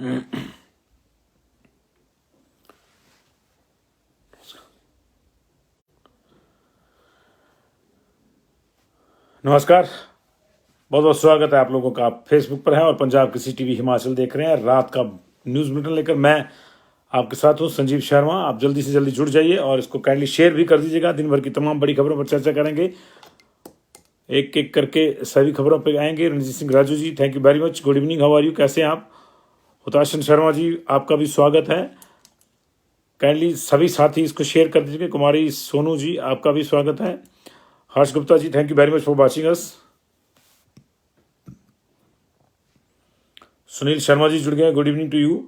नमस्कार। बहुत बहुत स्वागत है आप लोगों का। आप फेसबुक पर हैं और पंजाब किसी टीवी हिमाचल देख रहे हैं। रात का न्यूज़ बुलेटिन लेकर मैं आपके साथ हूं, संजीव शर्मा। आप जल्दी से जल्दी जुड़ जाइए और इसको काइंडली शेयर भी कर दीजिएगा। दिन भर की तमाम बड़ी खबरों पर चर्चा करेंगे, एक एक करके सभी खबरों पर आएंगे। Ranjit Singh Raju ji, thank you very much. Good evening, how are you, कैसे हैं आप? हुताशन शर्मा जी, आपका भी स्वागत है। काइंडली सभी साथी इसको शेयर कर दीजिए। कुमारी सोनू जी, आपका भी स्वागत है। Harsh Gupta ji, thank you very much for watching us. Sunil Sharma ji जुड़ गए, good evening to you.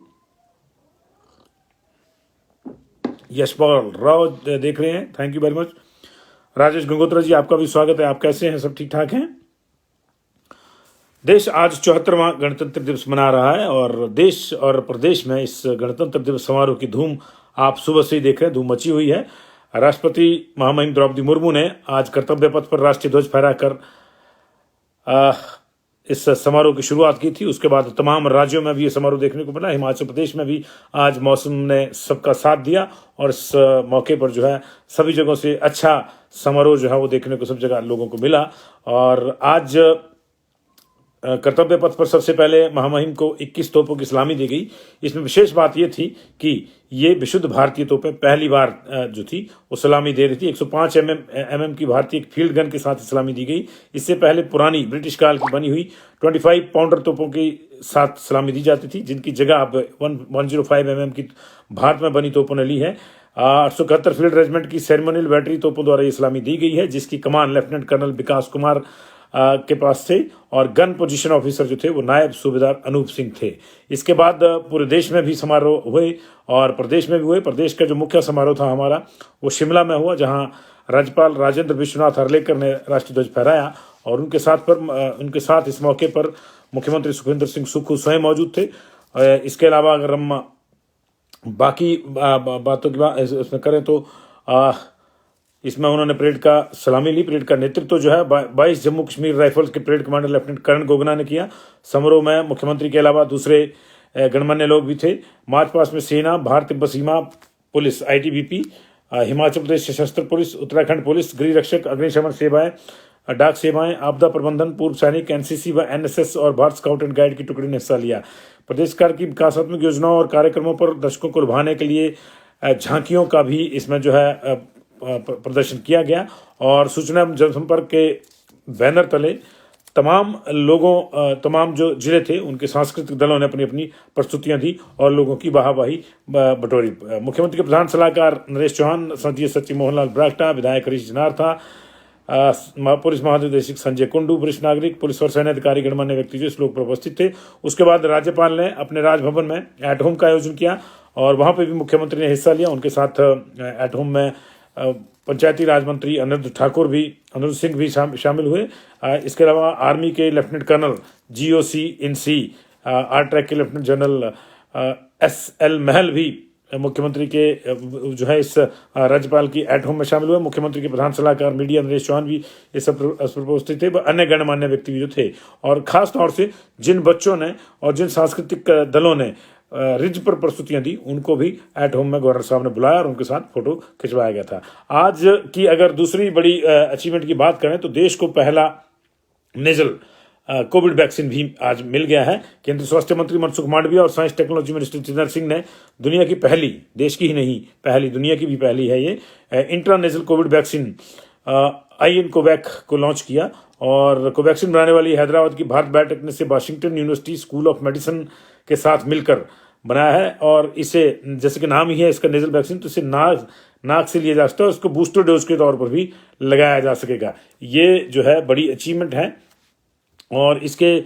Yashpal Rao देख रहे हैं, thank you very much. Rajesh Gangotra ji, आपका भी स्वागत है। आप कैसे हैं? सब ठीक ठाक हैं? देश आज 74वां गणतंत्र दिवस मना रहा है और देश और प्रदेश में इस गणतंत्र दिवस समारोह की धूम आप सुबह से ही देख रहे हैं, धूम मची हुई है। राष्ट्रपति महामहिम द्रौपदी मुर्मू ने आज कर्तव्य पथ पर राष्ट्रीय ध्वज फहराकर इस समारोह की शुरुआत की थी। उसके बाद तमाम राज्यों में भी ये समारोह देखने को मिला। हिमाचल प्रदेश में भी आज मौसम ने सबका साथ दिया और इस मौके पर जो है सभी जगहों से अच्छा समारोह जो है वो देखने को सब जगह लोगों को मिला। और आज कर्तव्य पथ पर सबसे पहले महामहिम को 21 तोपों की सलामी दी गई। इसमें विशेष बात यह थी कि ये विशुद्ध भारतीय तोपें पहली बार जो थी वो सलामी दे रही थी। 105 mm की भारतीय फील्ड गन के साथ सलामी दी गई। इससे पहले पुरानी ब्रिटिश काल की बनी हुई 25 पाउंडर तोपों के साथ सलामी दी जाती थी, जिनकी जगह अब 105 mm की भारत में बनी तोपों ने ली है। 871 फील्ड रेजिमेंट की सेरेमोनियल बैटरी तोपों द्वारा ये सलामी दी गई है, जिसकी कमान लेफ्टिनेंट कर्नल विकास कुमार के पास थे और गन पोजीशन ऑफिसर जो थे वो नायब सूबेदार अनूप सिंह थे। इसके बाद पूरे देश में भी समारोह हुए और प्रदेश में भी हुए। प्रदेश का जो मुख्य समारोह था हमारा वो शिमला में हुआ, जहां राज्यपाल राजेंद्र विश्वनाथ अर्लेकर ने राष्ट्रीय ध्वज फहराया और उनके साथ इस मौके पर मुख्यमंत्री सुखविंदर सिंह सुक्खू स्वयं मौजूद थे। इसके अलावा अगर हम बाकी बातों की इसमें करें तो इसमें उन्होंने परेड का सलामी ली। परेड का नेतृत्व जो है 22 जम्मू कश्मीर राइफल्स के परेड कमांडर लेफ्टिनेंट करण गोगना ने किया। समारोह में मुख्यमंत्री के अलावा दूसरे गणमान्य लोग भी थे। मार्च पास्ट में सेना, भारतीय तिब्बत सीमा पुलिस ITBP, हिमाचल प्रदेश सशस्त्र पुलिस, उत्तराखंड पुलिस, गृह रक्षक, अग्निशमन सेवाएं, डाक सेवाएं, आपदा प्रबंधन, पूर्व सैनिक, NCC व NSS और भारत स्काउट एंड गाइड की टुकड़ी ने हिस्सा लिया। प्रदेश सरकार की विकासात्मक योजनाओं और कार्यक्रमों पर दर्शकों को लुभाने के लिए झांकियों का भी इसमें जो है प्रदर्शन किया गया और सूचना एवं जनसंपर्क के बैनर तले तमाम जो जिले थे उनके सांस्कृतिक दलों ने अपनी अपनी प्रस्तुतियां दी और लोगों की वाहवाही बटोरी। मुख्यमंत्री के प्रधान सलाहकार नरेश चौहान, संसदीय सचिव मोहनलाल ब्राक्टा, विधायक हरीश जनार्था, पुलिस महानिदेशक संजय कुंडू, वरिष्ठ नागरिक, पुलिस और सैन्य अधिकारी, गणमान्य व्यक्ति जो इस लोग पर उपस्थित थे। उसके बाद राज्यपाल ने अपने राजभवन में एट होम का आयोजन किया और वहां पर भी मुख्यमंत्री ने हिस्सा लिया। उनके साथ एट होम में पंचायती राज मंत्री अनिरुद्ध सिंह भी शामिल हुए। इसके अलावा आर्मी के लेफ्टिनेंट कर्नल GOC इन सी, आरट्रैक के लेफ्टिनेंट जनरल SL महल भी मुख्यमंत्री के जो है इस राज्यपाल की एट होम में शामिल हुए। मुख्यमंत्री के प्रधान सलाहकार मीडिया नरेश चौहान भी इस सब उपस्थित थे। अन्य गणमान्य व्यक्ति भी जो थे और खास तौर से जिन बच्चों ने और जिन सांस्कृतिक दलों ने रिज पर प्रस्तुतियां दी उनको भी एट होम में गवर्नर साहब ने बुलाया और उनके साथ फोटो खिंचवाया गया था। आज की अगर दूसरी बड़ी अचीवमेंट की बात करें तो देश को पहला नेजल कोविड वैक्सीन भी आज मिल गया है। केंद्रीय स्वास्थ्य मंत्री मनसुख मांडविया और science technology minister Jitendra Singh ने दुनिया की पहली, देश की ही नहीं पहली, दुनिया की भी पहली है ये इंट्रानेजल कोविड वैक्सीन IN कोवैक को लॉन्च किया। और कोवैक्सीन बनाने वाली हैदराबाद की भारत बायोटेक ने इसे Washington university school of medicine के साथ मिलकर बनाया है और इसे, जैसे कि नाम ही है इसका नेजल वैक्सीन, तो इसे नाक से लिया जा सकता है और उसको बूस्टर डोज के तौर पर भी लगाया जा सकेगा। ये जो है बड़ी अचीवमेंट है और इसके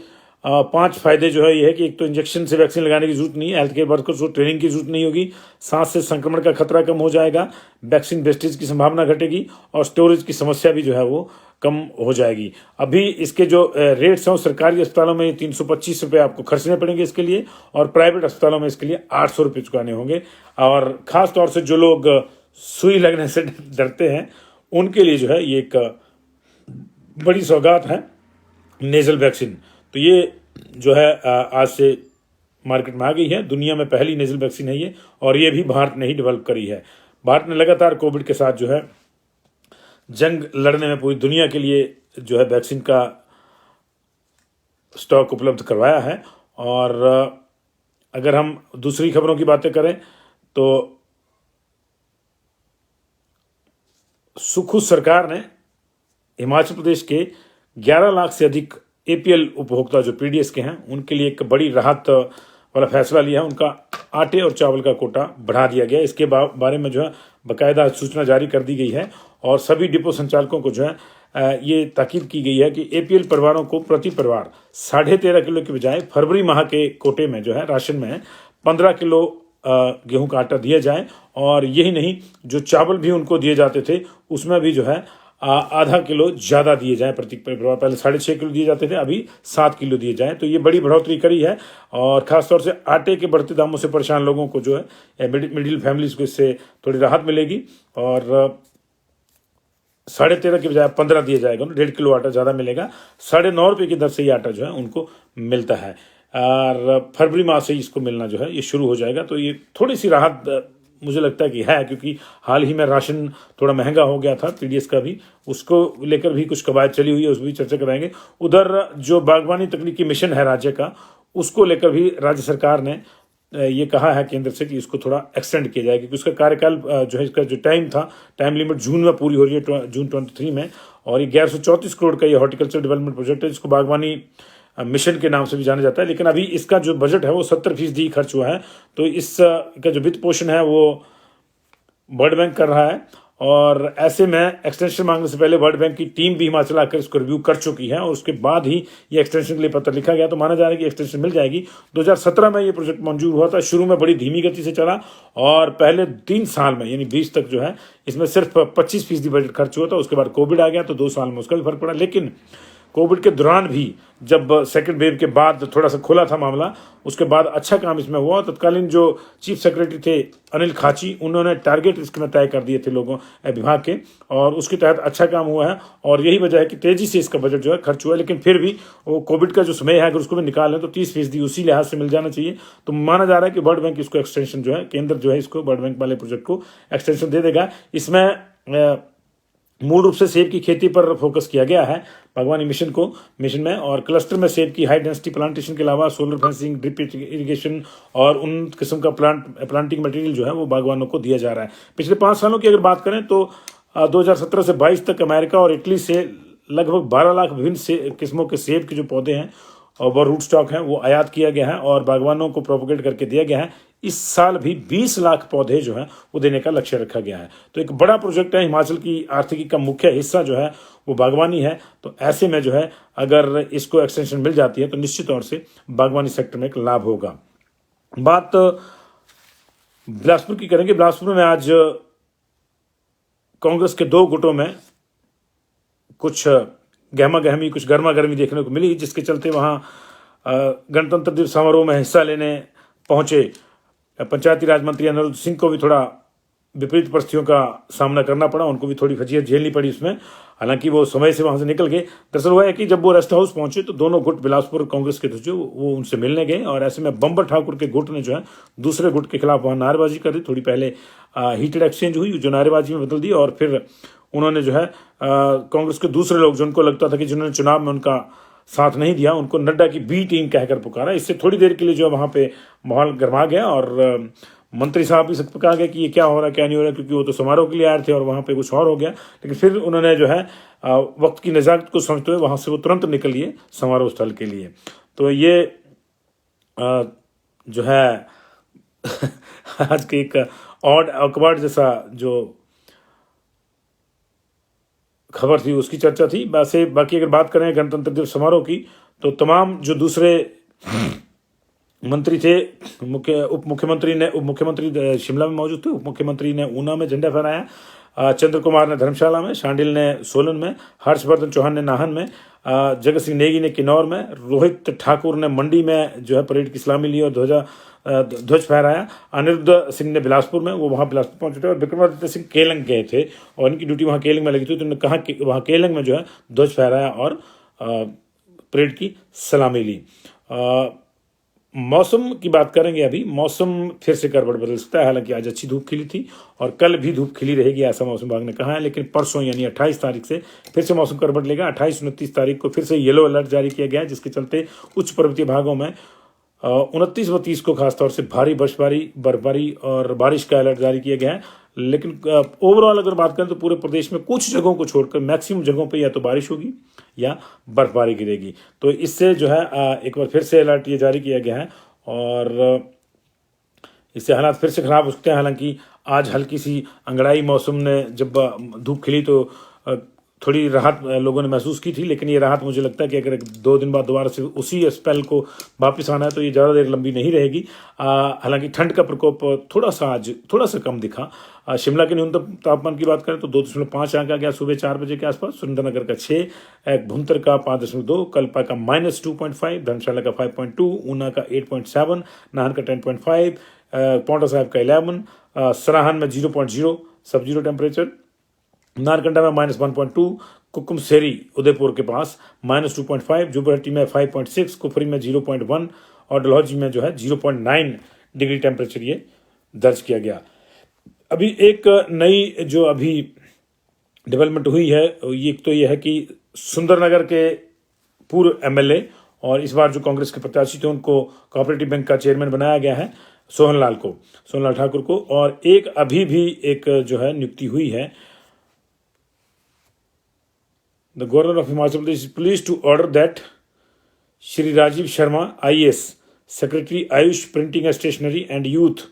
5 फायदे जो है ये है कि एक तो इंजेक्शन से वैक्सीन लगाने की जरूरत नहीं है, हेल्थ केयर वर्कर्स को ट्रेनिंग की जरूरत नहीं होगी, सांस से संक्रमण का खतरा कम हो जाएगा, वैक्सीन वेस्टेज की संभावना घटेगी और स्टोरेज की समस्या भी जो है वो कम हो जाएगी। अभी इसके जो रेट्स हैं सरकारी अस्पतालों में 325 रुपये आपको खर्चने पड़ेंगे इसके लिए और प्राइवेट अस्पतालों में इसके लिए 800 रुपये चुकाने होंगे। और खास तौर से जो लोग सुई लगने से डरते हैं उनके लिए जो है ये एक बड़ी सौगात है नेजल वैक्सीन। तो ये जो है आज से मार्केट में आ गई है। दुनिया में पहली नेजल वैक्सीन है ये, और ये भी भारत ने ही डेवलप करी है। भारत ने लगातार कोविड के साथ जो है जंग लड़ने में पूरी दुनिया के लिए जो है वैक्सीन का स्टॉक उपलब्ध करवाया है। और अगर हम दूसरी खबरों की बातें करें तो सुखू सरकार ने हिमाचल प्रदेश के 11 लाख से अधिक एपीएल उपभोक्ता जो पीडीएस के हैं उनके लिए एक बड़ी राहत वाला फैसला लिया है। उनका आटे और चावल का कोटा बढ़ा दिया गया। इसके बारे में जो है बाकायदा सूचना जारी कर दी गई है और सभी डिपो संचालकों को जो है ये ताकीद की गई है कि एपीएल परिवारों को प्रति परिवार 13.5 किलो के बजाय फरवरी माह के कोटे में जो है राशन में 15 किलो गेहूं का आटा दिया जाए। और यही नहीं, जो चावल भी उनको दिए जाते थे उसमें भी जो है आधा किलो ज़्यादा दिए जाएं प्रति परिवार। पहले 6.5 किलो दिए जाते थे, अभी 7 किलो दिए जाएं। तो ये बड़ी बढ़ोतरी करी है और ख़ासतौर से आटे के बढ़ते दामों से परेशान लोगों को जो है मिडिल फैमिलीज को इससे थोड़ी राहत मिलेगी। और 13.5 के बजाय 15 दिया जाएगा, 1.5 किलो आटा ज़्यादा मिलेगा। 9.5 रुपये की दर से ये आटा जो है उनको मिलता है और फरवरी माह से इसको मिलना जो है ये शुरू हो जाएगा। तो ये थोड़ी सी राहत मुझे लगता है कि है, क्योंकि हाल ही में राशन थोड़ा महंगा हो गया था पीडीएस का भी, उसको लेकर भी कुछ कवायद चली हुई है, उस पर भी चर्चा कराएंगे। उधर जो बागवानी तकनीकी मिशन है राज्य का, उसको लेकर भी राज्य सरकार ने ये कहा है केंद्र से कि इसको थोड़ा एक्सटेंड किया जाए, क्योंकि उसका कार्यकाल जो है, इसका जो टाइम लिमिट जून में पूरी हो रही है, जून 23 में। और ये 1134 करोड़ का ये हॉर्टिकल्चर डेवलपमेंट प्रोजेक्ट है, जिसको बागवानी मिशन के नाम से भी जाना जाता है। लेकिन अभी इसका जो बजट है वो 70% खर्च हुआ है। तो इसका जो वित्त पोषण है वो वर्ल्ड बैंक कर रहा है। और ऐसे में एक्सटेंशन मांगने से पहले वर्ल्ड बैंक की टीम भी हिमाचल आकर इसको रिव्यू कर चुकी है और उसके बाद ही ये एक्सटेंशन के लिए पत्र लिखा गया। तो माना जा रहा है कि एक्सटेंशन मिल जाएगी। 2017 में ये प्रोजेक्ट मंजूर हुआ था। शुरू में बड़ी धीमी गति से चला और पहले 3 साल में यानी 20 तक जो है इसमें सिर्फ 25% बजट खर्च हुआ था। उसके बाद कोविड आ गया तो 2 साल में उसका भी फर्क पड़ा। लेकिन कोविड के दौरान भी जब सेकंड वेव के बाद थोड़ा सा खुला था मामला, उसके बाद अच्छा काम इसमें हुआ। तत्कालीन जो चीफ सेक्रेटरी थे अनिल खाची, उन्होंने टारगेट इसमें तय कर दिए थे लोगों विभाग के, और उसके तहत अच्छा काम हुआ है। और यही वजह है कि तेजी से इसका बजट जो है खर्च हुआ है। लेकिन फिर भी वो कोविड का जो समय है अगर उसको भी निकाल लें तो 30% उसी लिहाज से मिल जाना चाहिए। तो माना जा रहा है कि वर्ल्ड बैंक इसको एक्सटेंशन जो है, केंद्र जो है इसको वर्ल्ड बैंक वाले प्रोजेक्ट को एक्सटेंशन दे देगा। इसमें मूल रूप से सेब की खेती पर फोकस किया गया है बागवानी मिशन में। और क्लस्टर में सेब की हाई डेंसिटी प्लांटेशन के अलावा सोलर फेंसिंग, ड्रिप इरिगेशन और उन किस्म का प्लांटिंग मटेरियल जो है वो बागवानों को दिया जा रहा है। पिछले 5 सालों की अगर बात करें तो 2017 से 22 तक अमेरिका और इटली से लगभग 12 लाख विभिन्न किस्मों के सेब के जो पौधे हैं और वो रूट स्टॉक है वो आयात किया गया है और बागवानों को प्रोपोगेट करके दिया गया है। इस साल भी 20 लाख पौधे जो हैं वो देने का लक्ष्य रखा गया है। तो एक बड़ा प्रोजेक्ट है। हिमाचल की आर्थिकी का मुख्य हिस्सा जो है वो बागवानी है। तो ऐसे में जो है अगर इसको एक्सटेंशन मिल जाती है तो निश्चित तौर से बागवानी सेक्टर में एक लाभ होगा। बात बिलासपुर की करेंगे। बिलासपुर में आज कांग्रेस के 2 गुटों में कुछ गहमा-गहमी, कुछ गर्मा-गर्मी देखने को मिली, जिसके चलते वहाँ गणतंत्र दिवस समारोह में हिस्सा लेने पहुंचे पंचायती राज मंत्री अनिरुद्ध सिंह को भी थोड़ा विपरीत परिस्थितियों का सामना करना पड़ा। उनको भी थोड़ी फजीहत झेलनी पड़ी उसमें, हालांकि वो समय से वहां से निकल गए। दरअसल हुआ है कि जब वो रेस्ट हाउस पहुंचे तो दोनों गुट बिलासपुर कांग्रेस के थे जो वो उनसे मिलने गए और ऐसे में बम्बर ठाकुर के गुट ने जो है दूसरे गुट के खिलाफ वहां नारेबाजी कर दी। थोड़ी पहले हीटेड एक्सचेंज हुई जो नारेबाजी में बदल दी और फिर उन्होंने जो है कांग्रेस के दूसरे लोग जो उनको लगता था कि जिन्होंने चुनाव में उनका साथ नहीं दिया, उनको नड्डा की बी टीम कहकर पुकारा। इससे थोड़ी देर के लिए जो है वहां पे माहौल गर्मा गया और मंत्री साहब भी सब कहा गया कि ये क्या हो रहा है क्या नहीं हो रहा, क्योंकि वो तो समारोह के लिए आए थे और वहां पे कुछ और हो गया। लेकिन फिर उन्होंने जो है वक्त की नज़ाकत को समझते हुए वहां से वो तुरंत निकल लिए समारोह स्थल के लिए। तो ये जो है आज के एक ऑड अखबार जैसा जो खबर थी उसकी चर्चा थी। वैसे बाकी अगर बात करें गणतंत्र दिवस समारोह की तो तमाम जो दूसरे मंत्री थे, उप मुख्यमंत्री शिमला में मौजूद थे, उप मुख्यमंत्री ने ऊना में झंडा फहराया, चंद्र कुमार ने धर्मशाला में, शांडिल ने सोलन में, हर्षवर्धन चौहान ने नाहन में, जगत सिंह नेगी ने किन्नौर में, रोहित ठाकुर ने मंडी में जो है परेड की सलामी ली और ध्वज फहराया, अनिरुद्ध सिंह ने बिलासपुर में, वो वहाँ बिलासपुर पहुंचे थे और विक्रमादित्य सिंह केलंग गए थे और इनकी ड्यूटी वहाँ केलंग में लगी थी। तो उन्होंने कहा कि वहाँ केलंग में जो है ध्वज फहराया और परेड की सलामी ली। मौसम की बात करेंगे। अभी मौसम फिर से करवट बदल सकता है। हालांकि आज अच्छी धूप खिली थी और कल भी धूप खिली रहेगी, ऐसा मौसम विभाग ने कहा है। लेकिन परसों यानी 28 तारीख से फिर से मौसम करवट लेगा। 28-29 तारीख को फिर से येलो अलर्ट जारी किया गया है, जिसके चलते उच्च पर्वतीय भागों में 29 व 30 को खासतौर से भारी बर्फबारी और बारिश का अलर्ट जारी किया गया है। लेकिन ओवरऑल अगर बात करें तो पूरे प्रदेश में कुछ जगहों को छोड़कर मैक्सिमम जगहों पे या तो बारिश होगी या बर्फबारी गिरेगी। तो इससे जो है एक बार फिर से अलर्ट ये जारी किया गया है और इससे हालात फिर से खराब हो सकते हैं। हालांकि आज हल्की सी अंगड़ाई मौसम ने जब धूप खिली तो थोड़ी राहत लोगों ने महसूस की थी, लेकिन ये राहत मुझे लगता है कि अगर 2 दिन बाद दोबारा से उसी स्पेल को वापस आना है तो ये ज़्यादा देर लंबी नहीं रहेगी। हालांकि ठंड का प्रकोप आज थोड़ा सा कम दिखा। शिमला के न्यूनतम तापमान की बात करें तो 2.5 आंका गया सुबह 4 बजे के आसपास, सुरेंद्रनगर का 6, भुंतर का 5.2, कल्पा का -2.5, धर्मशाला का 5.2, ऊना का 8.7, नाहन का 10.5, पौंटा साहिब का 11, सराहन में 0.0 सब जीरो टेम्परेचर, नारकंडा में -1.2, कुकुमसेरी उदयपुर के पास -2.5, जुबरहट्टी में 5.6, कुफरी में 0.1 और डलहौजी में जो है 0.9 डिग्री टेम्परेचर ये दर्ज किया गया। अभी एक नई जो अभी डेवलपमेंट हुई है ये है कि सुंदरनगर के पूर्व एमएलए और इस बार जो कांग्रेस के प्रत्याशी थे उनको कोऑपरेटिव बैंक का चेयरमैन बनाया गया है, सोहनलाल ठाकुर को। और एक अभी भी एक जो है नियुक्ति हुई है। The Governor of Himachal Pradesh is pleased to order that Shri Rajiv Sharma, IAS, Secretary Ayush Printing and Stationery and Youth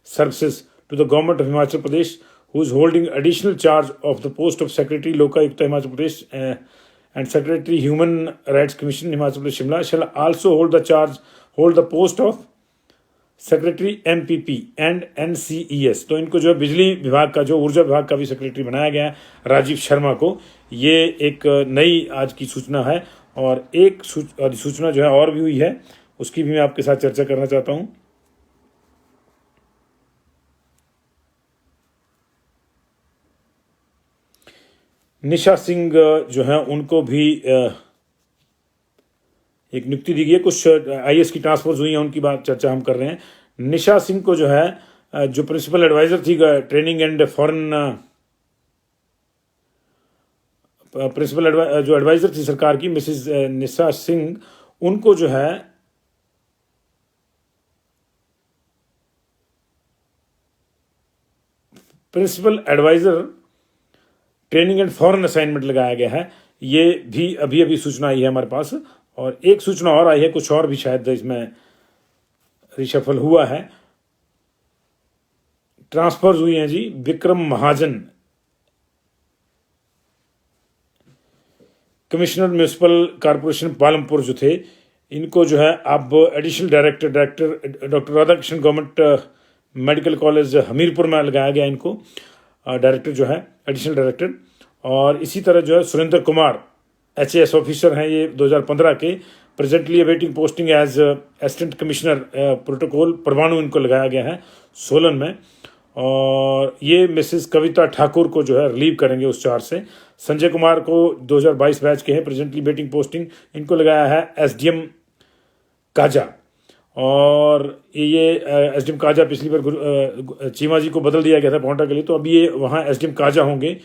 Services to the Government of Himachal Pradesh, who is holding additional charge of the post of Secretary Lokayukta Himachal Pradesh and Secretary Human Rights Commission Himachal Pradesh Shimla, shall also hold the post of secretary MPP and NCES. तो इनको जो है बिजली विभाग का, जो ऊर्जा विभाग का भी सेक्रेटरी बनाया गया है राजीव शर्मा को। ये एक नई आज की सूचना है और एक सूचना जो है और भी हुई है, उसकी भी मैं आपके साथ चर्चा करना चाहता हूं। निशा सिंह जो है उनको भी एक नियुक्ति दी गई है। कुछ आईएएस की ट्रांसफर्स हुई हैं, उनकी बात चर्चा हम कर रहे हैं। निशा सिंह को जो है जो प्रिंसिपल एडवाइजर थी ट्रेनिंग एंड फॉरेन प्रिंसिपल जो एडवाइजर थी सरकार की, मिसेस निशा सिंह, उनको जो है principal adviser training and foreign assignment लगाया गया है। ये भी अभी सूचना आई है हमारे पास। और एक सूचना और आई है, कुछ और भी शायद इसमें रिशफल हुआ है, ट्रांसफर्स हुई हैं जी। विक्रम महाजन, कमिश्नर म्यूनिसिपल कॉर्पोरेशन पालमपुर जो थे, इनको जो है अब additional director doctor Radhakrishnan government medical college Hamirpur में लगाया गया इनको डायरेक्टर जो है, एडिशनल डायरेक्टर। और इसी तरह जो है सुरेंद्र कुमार HAS ऑफिसर हैं ये 2015 के, presently awaiting posting as assistant commissioner protocol Parwanoo, इनको लगाया गया है सोलन में। और ये मिसेस कविता ठाकुर को जो है रिलीव करेंगे उस चार्ज से। संजय कुमार को 2022 बैच के हैं, प्रेजेंटली वेटिंग पोस्टिंग, इनको लगाया है SDM काजा। और ये SDM काजा पिछली बार चीमा जी को बदल दिया गया था पौंटा के लिए, तो अभी ये वहाँ SDM काजा होंगे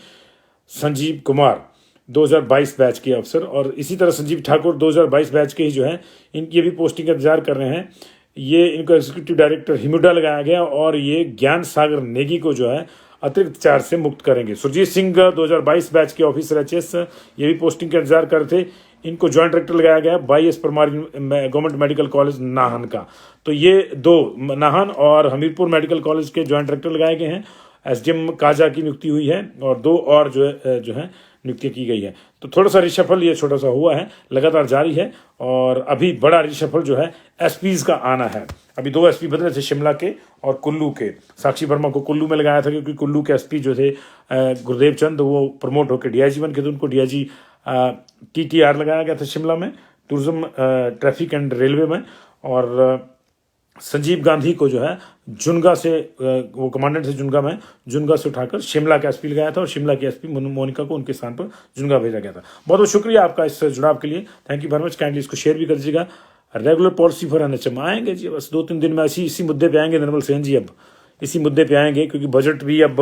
संजीव कुमार 2022 बैच के अफसर। और इसी तरह संजीव ठाकुर 2022 बैच के ही जो हैं, इनकी भी पोस्टिंग का इंतजार कर रहे हैं। ये इनको एग्जीक्यूटिव डायरेक्टर हिमुडा लगाया गया और ये ज्ञान सागर नेगी को जो है अतिरिक्त चार्ज से मुक्त करेंगे। सुरजीत सिंह 2022 बैच के ऑफिसर HAS, ये भी पोस्टिंग का इंतजार कर रहे थे, इनको ज्वाइंट डायरेक्टर लगाया गया 22 Parmar government medical college Nahan का। तो ये 2 नाहन और हमीरपुर मेडिकल कॉलेज के ज्वाइंट डायरेक्टर लगाए गए हैं। SDM काजा की नियुक्ति हुई है और 2 और जो है नियुक्ति की गई है। तो थोड़ा सा रिशफल ये छोटा सा हुआ है, लगातार जारी है। और अभी बड़ा रिशफल जो है SPs का आना है। अभी 2 SP बदले थे, शिमला के और कुल्लू के। साक्षी वर्मा को कुल्लू में लगाया था क्योंकि कुल्लू के SP जो थे गुरुदेव चंद, वो प्रमोट होकर DIG बन के थे, उनको DIG TTR लगाया गया था शिमला में, टूरिज्म ट्रैफिक एंड रेलवे में। और संजीव गांधी को जो है जुनगा से, वो कमांडेंट थे जुनगा में, जुनगा से उठाकर शिमला का SP लगाया था और शिमला की SP मोनिका को उनके स्थान पर जुनगा भेजा गया था। बहुत बहुत शुक्रिया आपका इस जुड़ाव के लिए। Thank you very much. Kindly इसको शेयर भी कर दीजिएगा। रेगुलर पॉलिसी फॉर एनएचएम आएंगे जी, बस 2-3 दिन में इसी मुद्दे पे आएंगे निर्मल सेन जी, अब इसी मुद्दे पे आएंगे क्योंकि बजट भी अब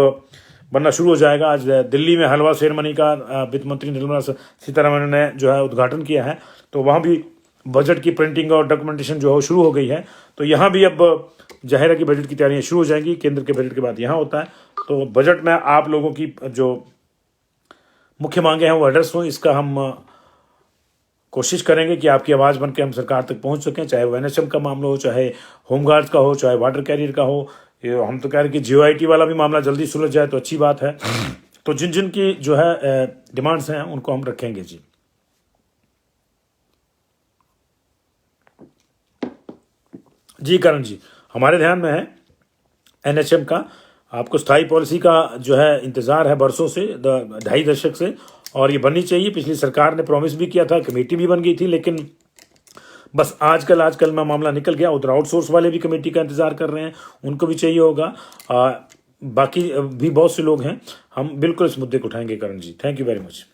बनना शुरू हो जाएगा। आज दिल्ली में हलवा सेरेमनी का वित्त मंत्री निर्मला सीतारमण ने जो है उद्घाटन किया है, तो वहाँ भी बजट की प्रिंटिंग और डॉक्यूमेंटेशन जो है शुरू हो गई है। तो यहाँ भी अब जाहिर है कि बजट की तैयारियां शुरू हो जाएंगी, केंद्र के बजट के बाद यहाँ होता है। तो बजट में आप लोगों की जो मुख्य मांगे हैं वो एड्रेस हो, इसका हम कोशिश करेंगे कि आपकी आवाज़ बन के हम सरकार तक पहुंच सकें, चाहे वो एनएचएम का मामला हो, चाहे होमगार्ड्स का हो, चाहे वाटर कैरियर का हो। हम तो कह रहे हैं कि जीओआईटी वाला भी मामला जल्दी सुलझ जाए तो अच्छी बात है। तो जिन जिन की जो है डिमांड्स हैं उनको हम रखेंगे जी। जी करण जी, हमारे ध्यान में है एनएचएम का। आपको स्थायी पॉलिसी का जो है इंतजार है बरसों से, 2.5 दशक से, और ये बननी चाहिए। पिछली सरकार ने प्रॉमिस भी किया था, कमेटी भी बन गई थी, लेकिन बस आजकल में मामला निकल गया। उधर आउटसोर्स वाले भी कमेटी का इंतजार कर रहे हैं, उनको भी चाहिए होगा। बाकी भी बहुत से लोग हैं, हम बिल्कुल इस मुद्दे को उठाएंगे Karan ji. Thank you very much.